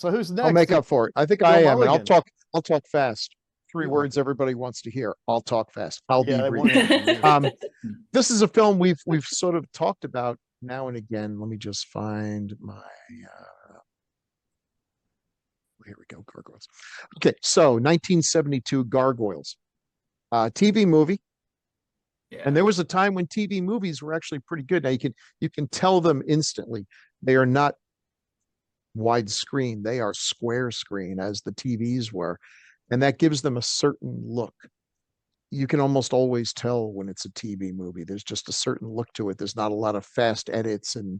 So who's next? I'll make up for it. I think Bill I am, and Mulligan. I'll talk fast. Three Yeah. words everybody wants to hear. I'll talk fast. I'll be Yeah, they brief. want it from you. This is a film we've sort of talked about now and again. Let me just find my here we go, Gargoyles. Okay, so 1972 Gargoyles. TV movie. And there was a time when TV movies were actually pretty good. Now you can tell them instantly. They are not widescreen, they are square screen as the TVs were. And that gives them a certain look. You can almost always tell when it's a TV movie. There's just a certain look to it. There's not a lot of fast edits and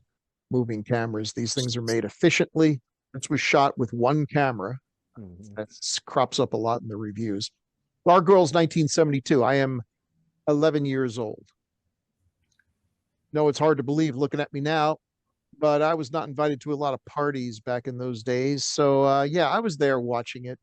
moving cameras. These things are made efficiently. This was shot with one camera. That crops up a lot in the reviews. Gargoyles 1972. I am 11 years old. No, it's hard to believe looking at me now, but I was not invited to a lot of parties back in those days. So yeah, I was there watching it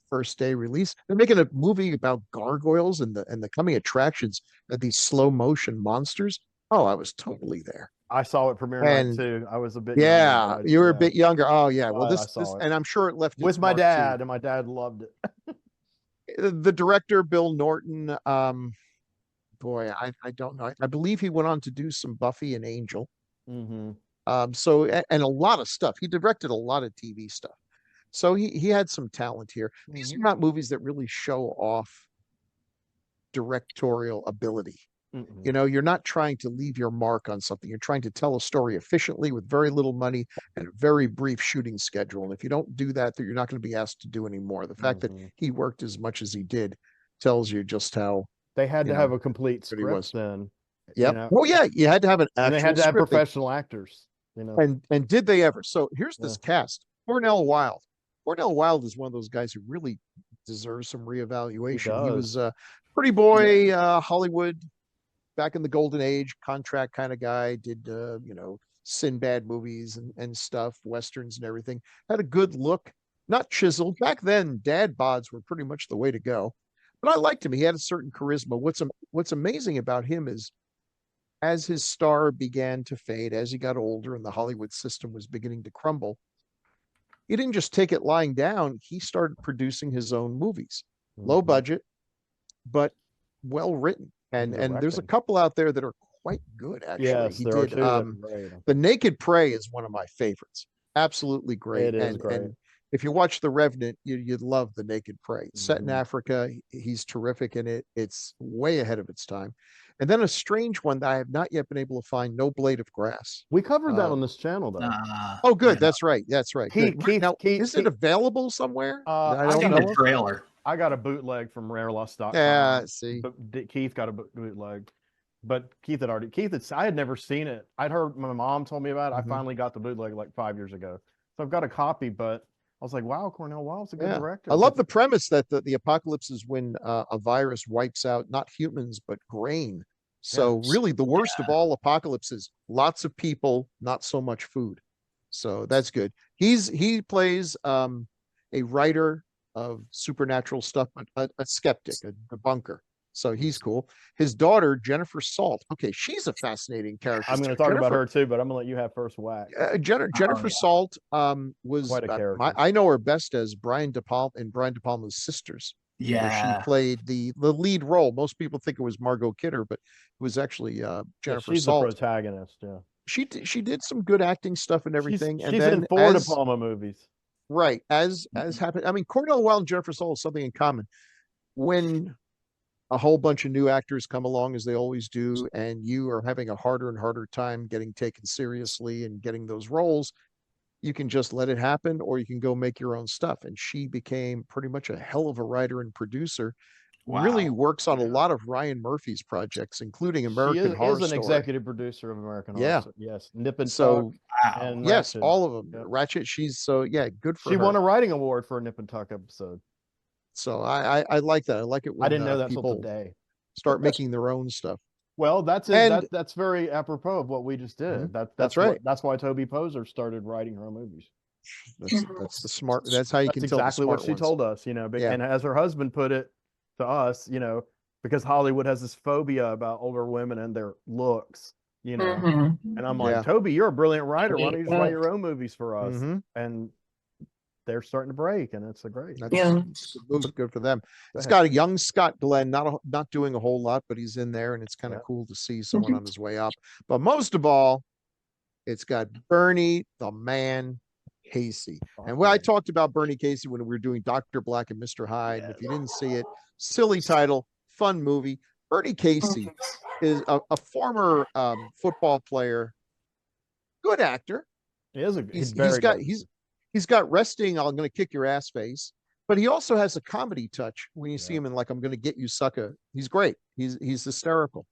first day release. They're making a movie about gargoyles and the coming attractions of these slow motion monsters. Oh, I was totally there. I saw it premiere night And too. I was a bit yeah, younger, you were a yeah. bit younger. Oh yeah. Well, I this saw it and I'm sure it left its with my mark too. dad, and my dad loved it. The director, Bill Norton, boy, I don't know. I believe he went on to do some Buffy and Angel. So and a lot of stuff. He directed a lot of TV stuff. So he had some talent here. These are not movies that really show off directorial ability. You know, you're not trying to leave your mark on something. You're trying to tell a story efficiently with very little money and a very brief shooting schedule. And if you don't do that, you're not going to be asked to do any more. The fact that he worked as much as he did tells you just how they had to have a good complete he script was. then. Yep. Well, yeah, you had to have an And they had to have script. professional actors, you know. And did they ever? So here's this cast. Cornell Wilde. Cornell Wilde is one of those guys who really deserves some reevaluation. He was a pretty boy, Hollywood back in the golden age, contract kind of guy, did you know, Sinbad movies and stuff, westerns and everything. Had a good look, not chiseled. Back then, dad bods were pretty much the way to go. But I liked him. He had a certain charisma. What's amazing about him is as his star began to fade, as he got older and the Hollywood system was beginning to crumble, he didn't just take it lying down. He started producing his own movies, low budget, but well written. And there's a couple out there that are quite good, actually. Yes, he there did. Are The Naked Prey is one of my favorites. Absolutely great. It is great. And if you watch The Revenant, you'd love The Naked Prey. It's set in Africa. He's terrific in it. It's way ahead of its time. And then a strange one that I have not yet been able to find, No Blade of Grass. We covered that on this channel, though. Oh, good. Yeah. That's right. That's right. Keith, is it available somewhere? I don't know. The trailer. I got a bootleg from rarelust.com. Yeah, see. But Keith got a bootleg. But Keith had I had never seen it. I'd heard my mom told me about it. I finally got the bootleg like 5 years ago. So I've got a copy, but I was like, wow, Cornell Wilde's a good director. I love the premise that the apocalypse is when a virus wipes out not humans, but grain. So really the worst of all apocalypses, lots of people, not so much food. So that's good. He plays a writer of supernatural stuff, a skeptic, a debunker. So he's cool. His daughter, Jennifer Salt. Okay, she's a fascinating character. I'm going to talk about her too, but I'm going to let you have first whack. Jennifer Salt was quite a character. I know her best as Brian De Palma in Brian De Palma's Sisters. Yeah, she played the lead role. Most people think it was Margot Kidder, but it was actually Jennifer she's Salt. The protagonist. Yeah, she did some good acting stuff and everything. She's in 4 De Palma movies. Right, as happened. I mean, Cornell Wilde and Jennifer Salt have something in common. When a whole bunch of new actors come along, as they always do, and you are having a harder and harder time getting taken seriously and getting those roles, you can just let it happen, or you can go make your own stuff. And she became pretty much a hell of a writer and producer. Wow. Really works on a lot of Ryan Murphy's projects, including American Horror Story. She is an executive producer of American Horror Story. Yes, Nip and Tuck. And yes, Ratchet. all of them. Yep. Ratchet. She's good for her. She won a writing award for a Nip and Tuck episode. So I like that. I like it when I didn't know that people until today. Start making their own stuff. Well, that's it. And that's very apropos of what we just did. That's right. That's why Toby Poser started writing her own movies. That's the smart. That's how you can tell. Exactly what she told us, you know. And as her husband put it to us, you know, because Hollywood has this phobia about older women and their looks, you know. And I'm like, Toby, you're a brilliant writer. Why don't you just write your own movies for us? And they're starting to break, and it's a great. That's good for them. It's got a young Scott Glenn, not doing a whole lot, but he's in there, and it's kind of cool to see someone on his way up. But most of all, it's got Bernie the Man Casey. And when I talked about Bernie Casey when we were doing Dr. Black and Mr. Hyde, and if you didn't see it, silly title, fun movie. Bernie Casey is a former football player, good actor. He's got resting, I'm going to kick your ass face, but he also has a comedy touch when you see him in like, I'm going to get you, sucker. He's great. He's hysterical.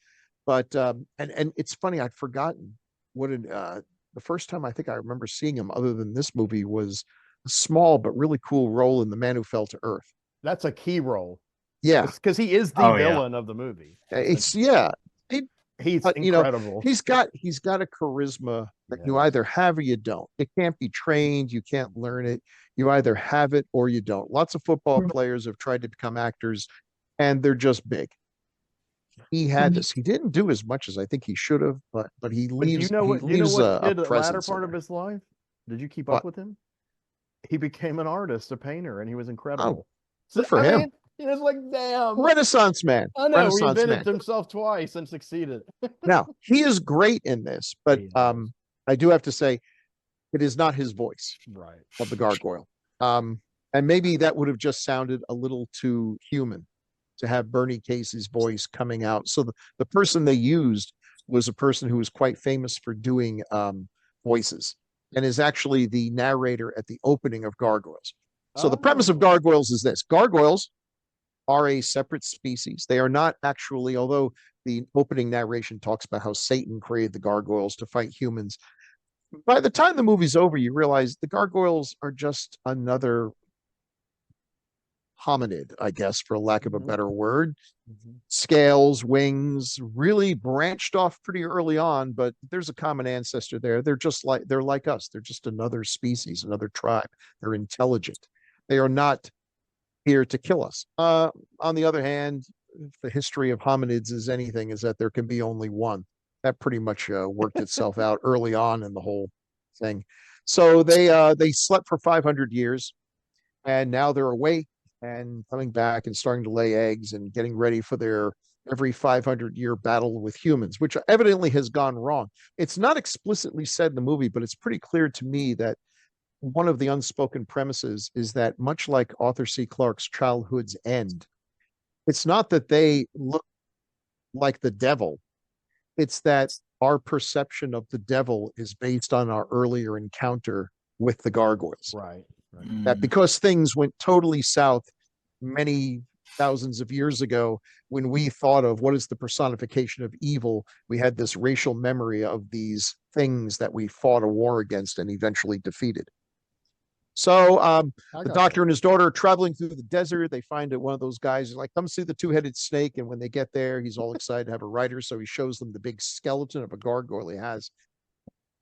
But and it's funny, I'd forgotten what the first time I think I remember seeing him other than this movie was a small but really cool role in The Man Who Fell to Earth. That's a key role. Yeah, because he is the villain of the movie. He's incredible. He's got a charisma that you either have or you don't. It can't be trained. You can't learn it. You either have it or you don't. Lots of football players have tried to become actors, and they're just big. He had this. He didn't do as much as I think he should have, but he leaves. You know what he did the latter part of his life? Did you keep up with him? He became an artist, a painter, and he was incredible. Good for him. It's like, damn. Renaissance man. I know, he invented himself twice and succeeded. Now, he is great in this, but I do have to say, it is not his voice of the gargoyle. And maybe that would have just sounded a little too human to have Bernie Casey's voice coming out. So the person they used was a person who was quite famous for doing voices and is actually the narrator at the opening of Gargoyles. So the premise of Gargoyles is this. Gargoyles are a separate species. They are not actually, although the opening narration talks about how Satan created the gargoyles to fight humans. By the time the movie's over, you realize the gargoyles are just another hominid, I guess, for lack of a better word. Scales, wings, really branched off pretty early on, but there's a common ancestor there. They're like us. They're just another species, another tribe. They're intelligent. They are not here to kill us. On the other hand, if the history of hominids is anything, is that there can be only one. That pretty much worked itself out early on in the whole thing. So they slept for 500 years, and now they're awake and coming back and starting to lay eggs and getting ready for their every 500-year battle with humans, which evidently has gone wrong. It's not explicitly said in the movie, but it's pretty clear to me that one of the unspoken premises is that, much like Arthur C. Clarke's Childhood's End, it's not that they look like the devil. It's that our perception of the devil is based on our earlier encounter with the gargoyles. Right. That because things went totally south many thousands of years ago, when we thought of what is the personification of evil, we had this racial memory of these things that we fought a war against and eventually defeated. So the doctor and his daughter are traveling through the desert. They find one of those guys like, come see the two-headed snake. And when they get there, he's all excited to have a rider. So he shows them the big skeleton of a gargoyle he has.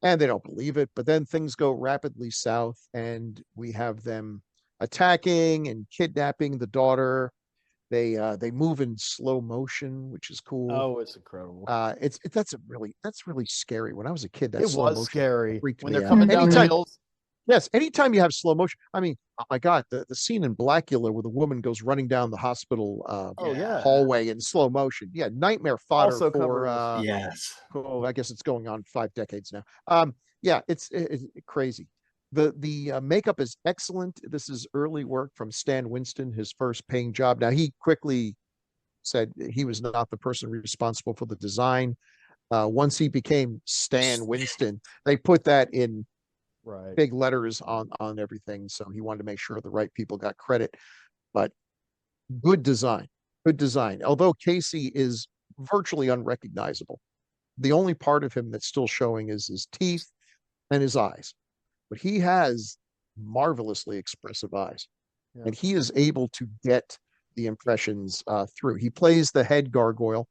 And they don't believe it. But then things go rapidly south, and we have them attacking and kidnapping the daughter. They move in slow motion, which is cool. Oh, it's incredible. That's really scary. When I was a kid, that slow motion scary when they're coming down the hills. Yes, anytime you have slow motion. I mean, oh my God, the scene in Blackula where the woman goes running down the hospital hallway in slow motion. Yeah, nightmare fodder also for yes. Cool. I guess it's going on 5 decades now. Yeah, it's crazy. The makeup is excellent. This is early work from Stan Winston, his first paying job. Now, he quickly said he was not the person responsible for the design. Once he became Stan Winston, they put that in big letters on everything. So he wanted to make sure the right people got credit. But good design. Although Casey is virtually unrecognizable. The only part of him that's still showing is his teeth and his eyes. But he has marvelously expressive eyes. Yeah. And he is able to get the impressions through. He plays the head gargoyle,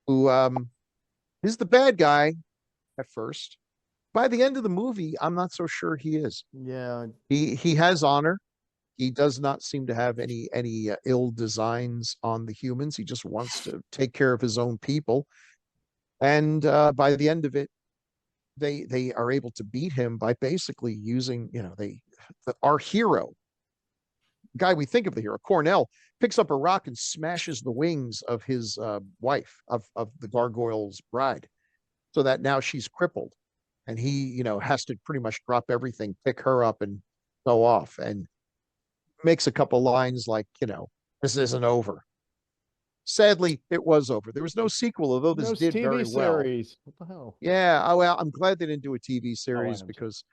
who is the bad guy at first. By the end of the movie, I'm not so sure he is. Yeah. He has honor. He does not seem to have any ill designs on the humans. He just wants to take care of his own people. And by the end of it, they are able to beat him by basically using, our hero, guy we think of the hero, Cornell, picks up a rock and smashes the wings of his wife, of the gargoyle's bride, so that now she's crippled, and he, has to pretty much drop everything, pick her up, and go off, and makes a couple lines like, this isn't over. Sadly, it was over. There was no sequel, although this did TV very well. series. What the hell? Yeah, well, I'm glad they didn't do a TV series because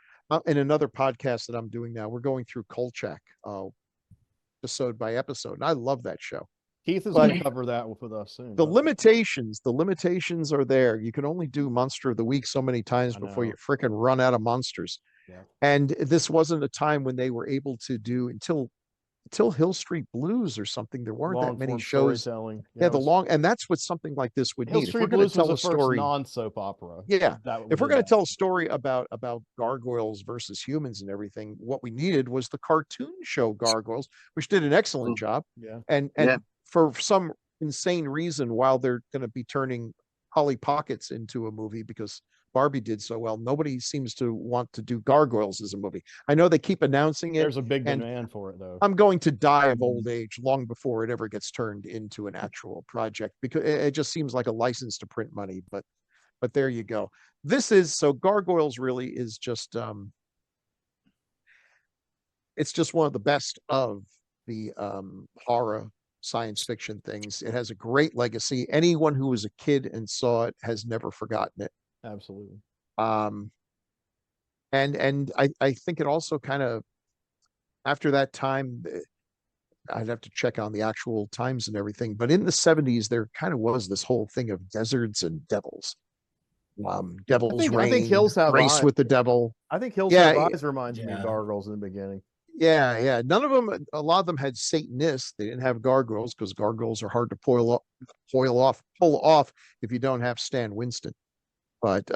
in another podcast that I'm doing now, we're going through Kolchak episode by episode, and I love that show. Keith is going to cover that with us soon. The limitations are there. You can only do Monster of the Week so many times before you freaking run out of monsters. Yeah. And this wasn't a time when they were able to do until Hill Street Blues or something. There weren't that many shows. Yeah, and that's what something like this would need. If we're going to tell a story, non-soap opera. Yeah, if we're going to tell a story about gargoyles versus humans and everything, what we needed was the cartoon show Gargoyles, which did an excellent job. Yeah, and for some insane reason, while they're going to be turning Polly Pockets into a movie because Barbie did so well, nobody seems to want to do Gargoyles as a movie. I know they keep announcing it. There's a big demand for it, though. I'm going to die of old age long before it ever gets turned into an actual project, because it just seems like a license to print money. But there you go. Gargoyles really is just it's just one of the best of the horror science fiction things. It has a great legacy. Anyone who was a kid and saw it has never forgotten it. Absolutely. And I think it also kind of, after that time, I'd have to check on the actual times and everything, but in the 70s there kind of was this whole thing of deserts and devils. Devil's Reign, I think Hills Have Race with the Devil. I think Hills Have Eyes reminds me of Gargoyles in the beginning. Yeah. None of them, a lot of them had Satanists. They didn't have gargoyles because gargoyles are hard to pull off if you don't have Stan Winston. But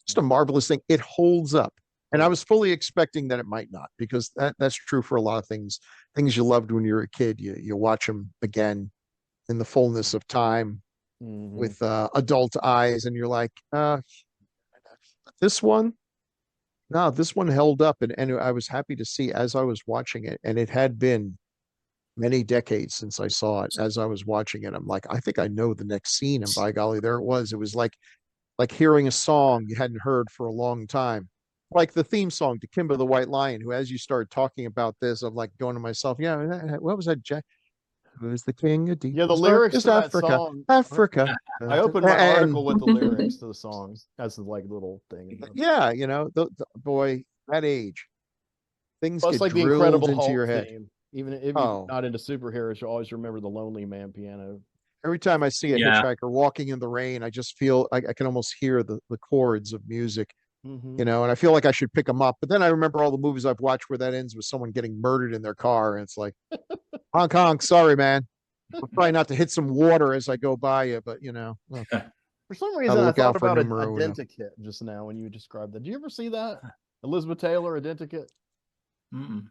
just a marvelous thing. It holds up. And I was fully expecting that it might not, because that's true for a lot of things you loved when you were a kid. You watch them again in the fullness of time with adult eyes, and you're like, this one held up. And I was happy to see as I was watching it, and it had been many decades since I saw it. As I was watching it, I'm like, I think I know the next scene, and by golly, there it was. It was like hearing a song you hadn't heard for a long time, like the theme song to Kimba the White Lion, who, as you started talking about this, I'm like going to myself, what was that, Jack? Who's the king of deep? Yeah, the lyrics to Africa, that song. Africa. I opened my article with the lyrics to the songs as the little thing. Yeah, the boy, that age, things get like drilled the Incredible into Hulk your head. Theme. Even if you're not into superheroes, you always remember the Lonely Man piano. Every time I see a hitchhiker walking in the rain, I just feel I can almost hear the chords of music, and I feel like I should pick them up. But then I remember all the movies I've watched where that ends with someone getting murdered in their car. And it's like, honk, honk, sorry, man. I'll try not to hit some water as I go by you, but For some reason, I thought about Identikit just now when you described that. Did you ever see that? Elizabeth Taylor, Identikit?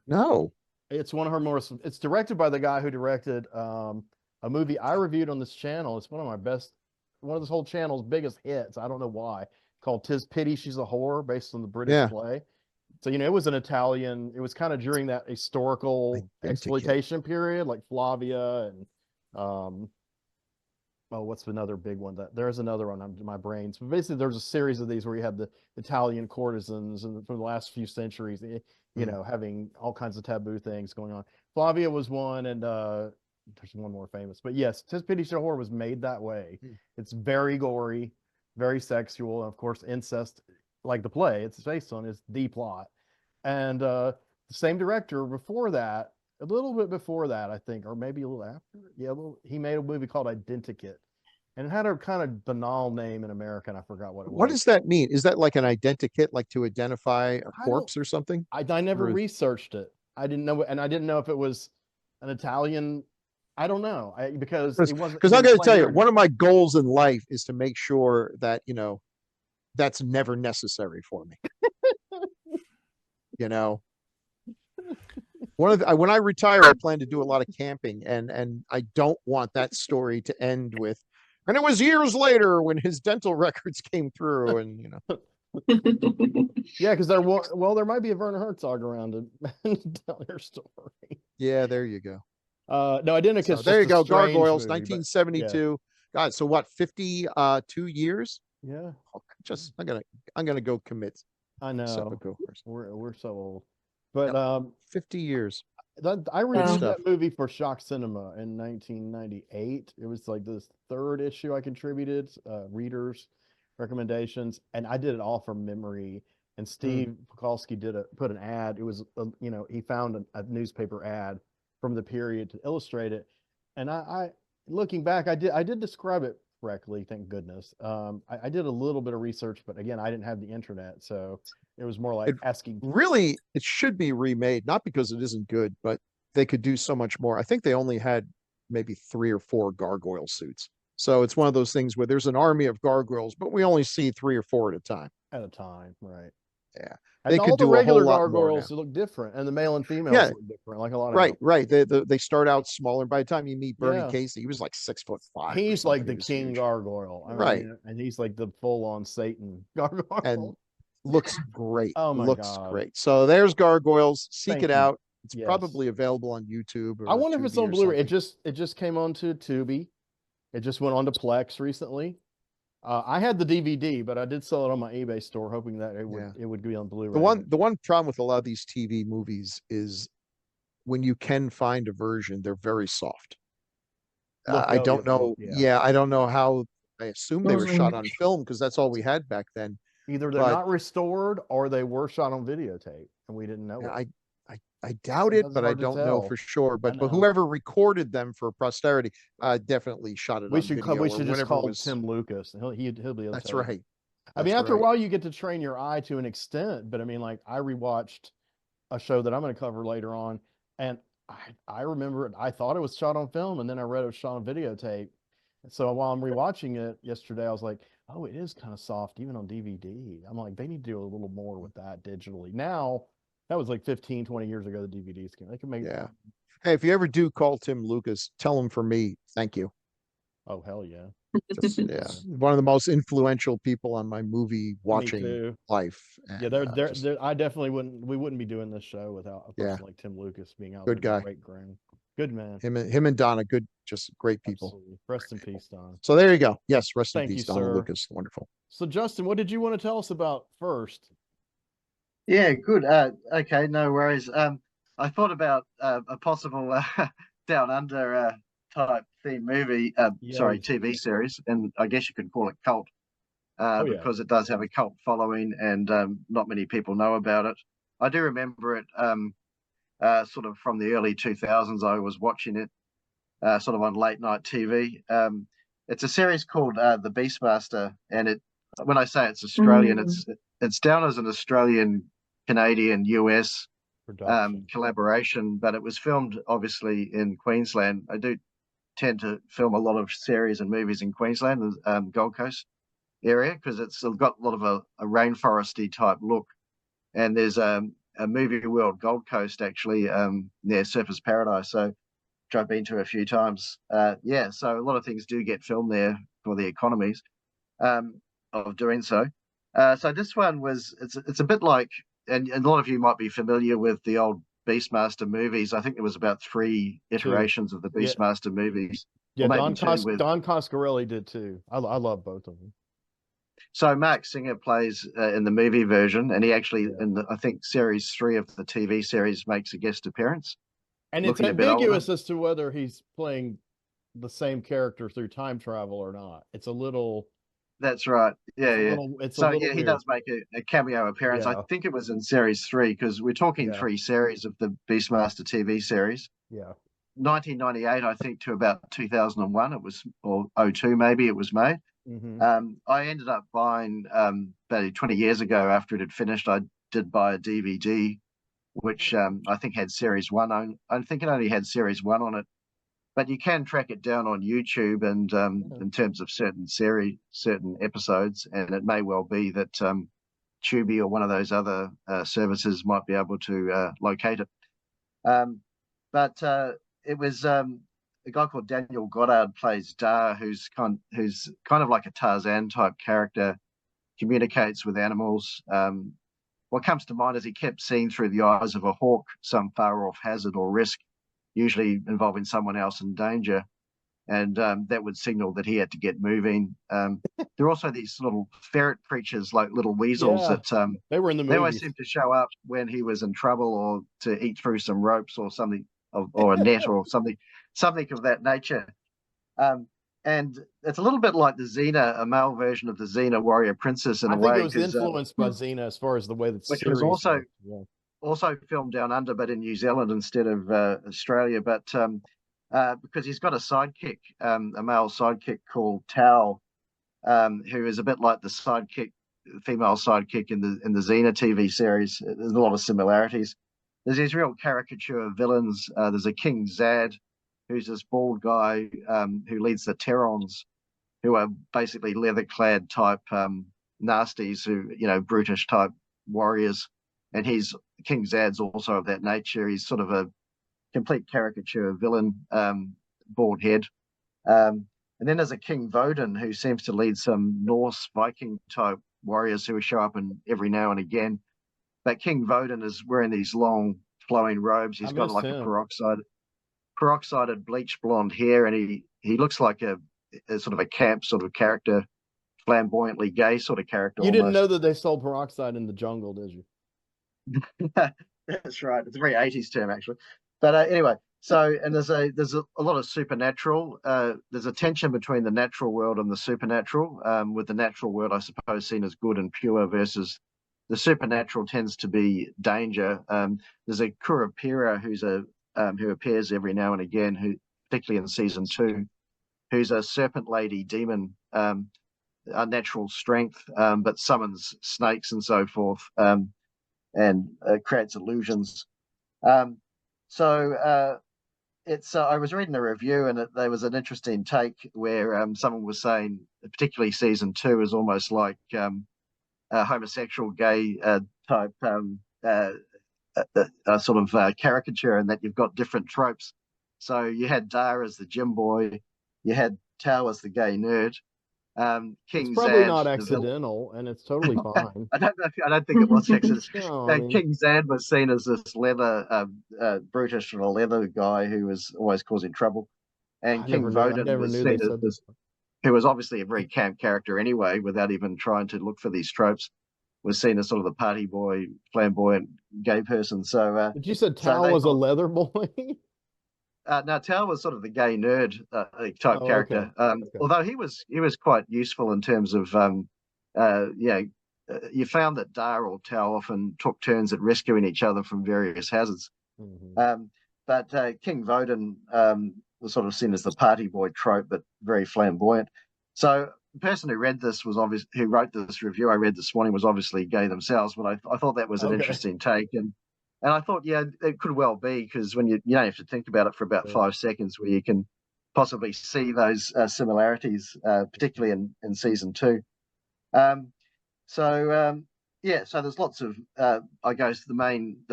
No. It's one of her more, it's directed by the guy who directed a movie I reviewed on this channel. It's one of this whole channel's biggest hits. I don't know why. Called 'Tis Pity She's a Whore, based on the British play. So, it was an Italian, it was kind of during that historical exploitation period, like Flavia and, what's another big one? There's another one in my brain. So basically there's a series of these where you have the Italian courtesans and from the last few centuries, having all kinds of taboo things going on. Flavia was one, and there's one more famous, but yes, 'Tis Pity She's a Whore was made that way. It's very gory, very sexual, and of course incest, like the play it's based on, is the plot. And the same director before that, a little bit before that, I think, or maybe a little after, he made a movie called Identikit, and it had a kind of banal name in America, and I forgot what it was. What does that mean? Is that like an identikit, like to identify a corpse or something? I never researched it. I didn't know, and I didn't know if it was an Italian. I don't know, because it wasn't. Because I got to tell you, one of my goals in life is to make sure that that's never necessary for me. When I retire, I plan to do a lot of camping, and I don't want that story to end with, and it was years later when his dental records came through, and Yeah, because well, there might be a Werner Herzog around to tell your story. Yeah, there you go. No, So Identica's there just you a go. strange Gargoyles, movie, but yeah, 1972. God, so what, 52 years? yeah, Oh, I'm gonna go commit I know. seppuku. We're so old, but Yep. 50 years. I Good reviewed stuff. that movie for Shock Cinema in 1998. It was like this third issue I contributed, readers recommendations, and I did it all from memory. And Mm. Steve Pukalski put an ad. It was he found a newspaper ad from the period to illustrate it, and I looking back, I did describe it correctly, thank goodness. I did a little bit of research, but again, I didn't have the internet, so it was more like It asking. really, it should be remade, not because it isn't good, but they could do so much more. I think they only had maybe 3 or 4 gargoyle suits. So it's one of those things where there's an army of gargoyles, but we only see 3 or 4 at a time. At a time, right? Yeah. And They all could the do a whole regular lot more now. gargoyles look different, and the male and females Yeah, look different, like a lot of right, gargoyles. right. They start out smaller. By the time you meet Bernie Yeah, Casey, he was like 6'5" or he's like something. He the was king huge. gargoyle. I Right. mean, and he's like the full-on Satan And gargoyle. looks great. Oh my Looks God! great. So there's Gargoyles. Seek it Thank you. out. It's Yes, probably available on YouTube I or wonder if it's Tubi on or Blu-ray. something. It just came onto Tubi. It just went on to Plex recently. I had the DVD, but I did sell it on my eBay store, hoping that Yeah. it would be on The Blu-ray. one But the one problem with a lot of these TV movies is when you can find a version, they're very soft. I you don't have to look. know. Yeah, Yeah, I don't know how. I assume they were shot Mhm. on film because that's all we had back then. either they're But not restored or they were shot on videotape, and we didn't know it. I doubt it, Sometimes it's but I hard to don't know tell. for sure. I But know. whoever recorded them for posterity definitely shot it on video We or should just whenever it call was. Tim Lucas. He'll be able to That's tell you. right. I mean, That's after a right. while, you get to train your eye to an extent. But I mean, like I rewatched a show that I'm going to cover later on, and I remember it. I thought it was shot on film, and then I read it was shot on videotape. So while I'm rewatching it yesterday, I was like, oh, it is kind of soft even on DVD. I'm like, they need to do a little more with that digitally. Now, that was like 15, 20 years ago, the DVDs came. They can make, Yeah. Hey, if you ever do call Tim Lucas, tell him for me, thank you. oh, hell yeah. Just yeah, Yeah. one of the most influential people on my movie Me watching too. life. Yeah, And just I definitely we wouldn't be doing this show without a yeah, person like Tim Lucas being out good there, the guy. great groom. Good man. Him and Donna, good, just great people. Absolutely. Great Rest in people. peace, Don. So there you go. Yes, rest in Thank you, peace, Donna sir. Lucas. Wonderful. So, Justin, what did you want to tell us about first? Yeah, good. Okay, no worries. I thought about a possible Down Under type theme movie, sorry, Yes. TV series, and I guess you could call it cult, Oh, yeah. because it does have a cult following, and not many people know about it. I do remember it sort of from the early 2000s. I was watching it sort of on late night TV. It's a series called The Beastmaster, and when I say it's Australian, it's down as an Australian, Canadian, US Production. collaboration, but it was filmed obviously in Queensland. I do tend to film a lot of series and movies in Queensland, Gold Coast area, because it's got a lot of a rainforesty type look. And there's a movie world, Gold Coast, actually, near Surfers Paradise. So which I've been to a few times. Yeah, so a lot of things do get filmed there for the economies of doing so. So this one it's a bit like, and a lot of you might be familiar with the old Beastmaster movies. I think there was about 3 Two. iterations of the Yeah. Beastmaster movies, Yeah. or maybe 2 with. Don Coscarelli did too. I love both of them. So Mark Singer plays in the movie version, and he actually Yeah. in I think series 3 of the TV series makes a guest appearance, And it's looking a bit older. ambiguous as to whether he's playing the same character through time travel or not. It's a little. That's right. Yeah, yeah. It's a So little yeah, he weird. does make a cameo appearance. I Yeah. think it was in series 3, because we're talking Yeah. 3 series of the Beastmaster TV series. Yeah. 1998, I think, to about 2001, it was, or 02 maybe it was made. I ended up buying about 20 years ago after it had finished. I did buy a DVD, which I think had series 1 on. I think it only had series 1 on it, but you can track it down on YouTube, and in terms of certain episodes, and it may well be that Tubi or one of those other services might be able to locate it. But it was a guy called Daniel Goddard plays Dar, who's kind of like a Tarzan type character, communicates with animals. What comes to mind is he kept seeing through the eyes of a hawk some far off hazard or risk, usually involving someone else in danger. And that would signal that he had to get moving. There are also these little ferret creatures, like little weasels, that they were in the they always movies. seem to show up when he was in trouble, or to eat through some ropes or something, or a net or something of that nature. And it's a little bit like the Xena, a male version of the Xena warrior princess in a way. I think it was influenced by Xena as far as the way that which series was was. also filmed down under, but in New Zealand instead of Australia. But because he's got a sidekick, a male sidekick called Tao, who is a bit like the female sidekick in the Xena TV series. There's a lot of similarities. There's these real caricature villains. There's a King Zad, who's this bald guy who leads the Terrons, who are basically leather-clad type nasties, who, brutish type warriors. And King Zad's also of that nature. He's sort of a complete caricature villain, bald head. And then there's a King Vodun, who seems to lead some Norse Viking type warriors who show up every now and again. But King Vodun is wearing these long flowing robes. He's got like a peroxided bleach blonde hair, and he looks like a sort of a camp sort of character, flamboyantly gay sort of character. You didn't know that they sold peroxide in the jungle, did you? That's right. It's a very 80s term, actually. But anyway, and there's a lot of supernatural. There's a tension between the natural world and the supernatural, with the natural world, I suppose, seen as good and pure, versus the supernatural tends to be danger. There's a Kurapira who appears every now and again, who particularly in season 2, who's a serpent lady demon, unnatural strength, but summons snakes and so forth, and creates illusions. I was reading a review, and there was an interesting take where someone was saying, particularly season 2 is almost like a homosexual gay type sort of caricature, and that you've got different tropes. So you had Dar as the gym boy, you had Tao as the gay nerd. King it's probably Zad, not accidental, and it's totally fine. I don't think it was accidental. No, King Zad was seen as this leather, brutish and a leather guy who was always causing trouble, and King Vodun was seen as this, who was obviously a very camp character anyway, without even trying to look for these tropes, was seen as sort of the party boy, flamboyant gay person. So, but you said Tao was a leather boy. No, Tao was sort of the gay nerd type character. Okay. Although he was quite useful in terms of, you found that Dar or Tao often took turns at rescuing each other from various hazards. Mm-hmm. But King Vodun was sort of seen as the party boy trope, but very flamboyant. So the person who wrote this review I read this morning was obviously gay themselves, but I thought that was an interesting take. And I thought, yeah, it could well be, because when you don't have to think about it for about 5 seconds, where you can possibly see those similarities, particularly in season 2. So there's lots of, I guess the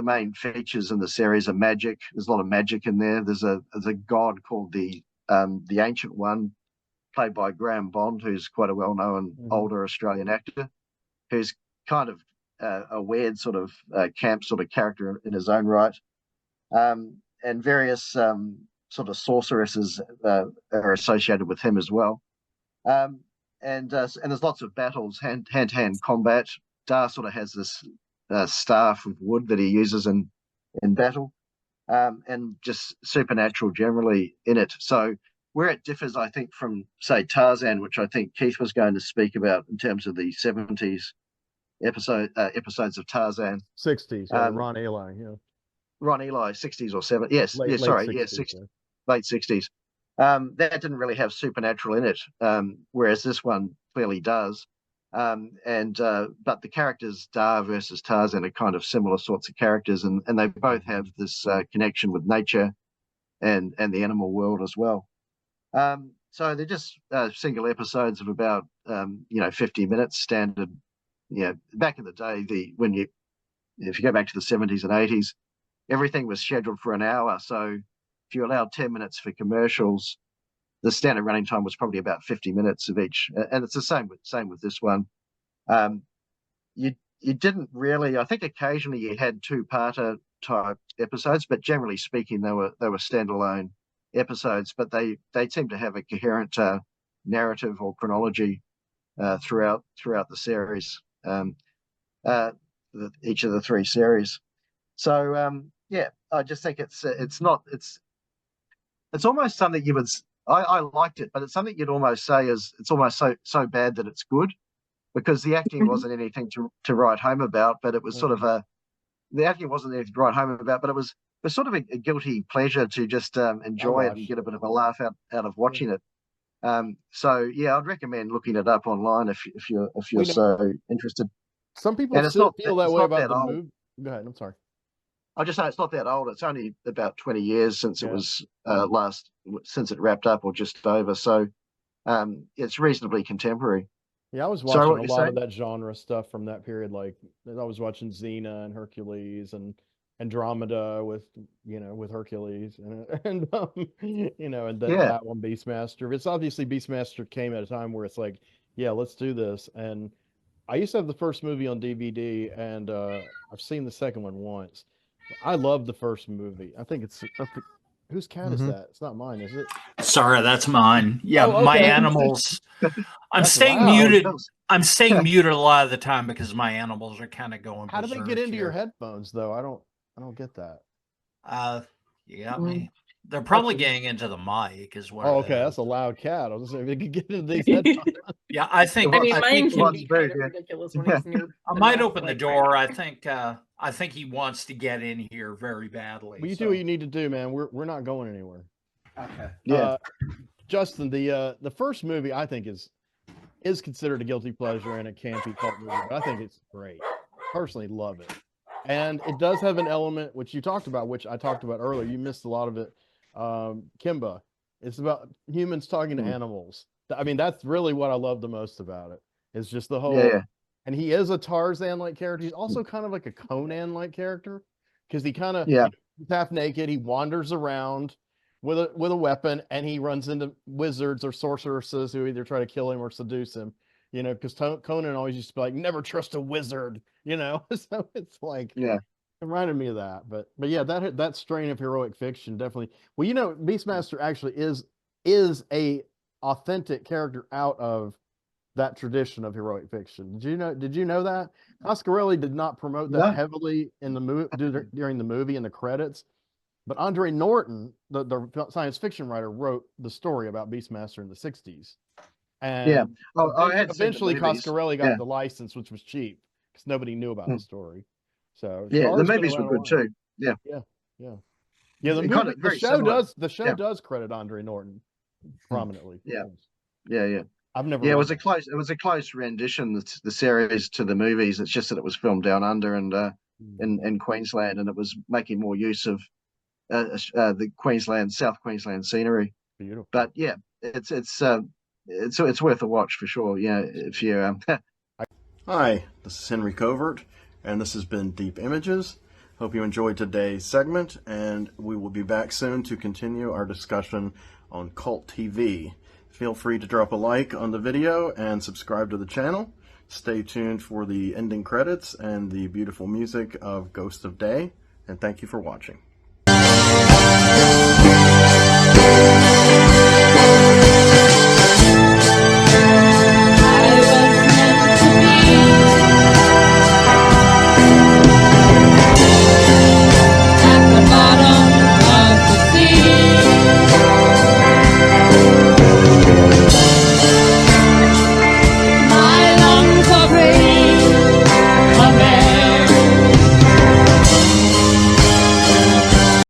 main features in the series are magic. There's a lot of magic in there. There's a god called the Ancient One, played by Graham Bond, who's quite a well-known older Australian actor, who's kind of a weird sort of camp sort of character in his own right, and various sort of sorceresses are associated with him as well, and there's lots of battles, hand-to-hand combat. Dar sort of has this staff of wood that he uses in battle, and just supernatural generally in it. So where it differs, I think, from, say, Tarzan, which I think Keith was going to speak about in terms of the 70s episodes of Tarzan. 60s, Ron Ely, yeah. Ron Ely, 60s or 70s. Yes, late 60s. Late 60s. That didn't really have supernatural in it, whereas this one clearly does. But the characters Dar versus Tarzan are kind of similar sorts of characters, and they both have this connection with nature and the animal world as well. So they're just single episodes of about 50 minutes standard. Back in the day, if you go back to the 70s and 80s, everything was scheduled for an hour. So if you allowed 10 minutes for commercials, the standard running time was probably about 50 minutes of each. And it's the same with this one. You didn't really. I think occasionally you had two-parter type episodes, but generally speaking, they were standalone episodes. But they seem to have a coherent narrative or chronology throughout the series, each of the three series. So yeah, I just think it's almost something you would. I liked it, but it's something you'd almost say is it's almost so bad that it's good, because the acting wasn't anything to write home about, but it was sort of the acting wasn't anything to write home about, but it was sort of a guilty pleasure to just enjoy it and get a bit of a laugh out of watching it. So yeah, I'd recommend looking it up online if you're so interested. Some people still feel that way about the movie. Go ahead. I'm sorry. I'll just say it's not that old. It's only about 20 years since it was since it wrapped up, or just over. So it's reasonably contemporary. Yeah, I was watching a lot of that genre stuff from that period. Like I was watching Xena and Hercules and Andromeda with Hercules and that one Beastmaster. It's obviously Beastmaster came at a time where it's like, yeah, let's do this. And I used to have the first movie on DVD, and I've seen the second one once. I love the first movie. I think it's whose cat is that? It's not mine, is it? Sorry, that's mine. Yeah, okay. My animals. I'm staying muted. I'm staying muted a lot of the time because my animals are kind of going. How do they get into your headphones though? I don't get that. You got me. They're probably getting into the mic as well. Oh, okay, that's a loud cat. I was saying they could get into these headphones. Yeah, I think. I mean, mine can be kind of ridiculous when he's near. I might open the door. I think he wants to get in here very badly. Well, you do what you need to do, man. We're not going anywhere. Okay. Yeah. Justin, the first movie I think is considered a guilty pleasure and a campy cult movie, but I think it's great. Personally, love it. And it does have an element which you talked about, which I talked about earlier. You missed a lot of it. Kimba. It's about humans talking to animals. I mean, that's really what I love the most about it. It's just the whole. Yeah. And he is a Tarzan-like character. He's also kind of like a Conan-like character, because he kind of he's half naked. He wanders around with a weapon, and he runs into wizards or sorceresses who either try to kill him or seduce him. Because Conan always used to be like, never trust a wizard. So it's like, it reminded me of that. But yeah, that strain of heroic fiction definitely. Well, Beastmaster actually is a authentic character out of that tradition of heroic fiction. Did you know that? Coscarelli did not promote that heavily in the movie during the movie in the credits, but Andre Norton, the science fiction writer, wrote the story about Beastmaster in the 60s. And eventually Coscarelli got the license, which was cheap because nobody knew about the story. So the movies were good too. Yeah. The show does credit Andre Norton prominently. Yeah. I've never. Yeah, it was a close rendition, the series to the movies. It's just that it was filmed down under and in Queensland, and it was making more use of the South Queensland scenery. Beautiful. But yeah, it's worth a watch for sure. Yeah, if you. Hi, this is Henry Covert, and this has been Deep Images. Hope you enjoyed today's segment, and we will be back soon to continue our discussion on Cult TV. Feel free to drop a like on the video and subscribe to the channel. Stay tuned for the ending credits and the beautiful music of Ghost of Day, and thank you for watching.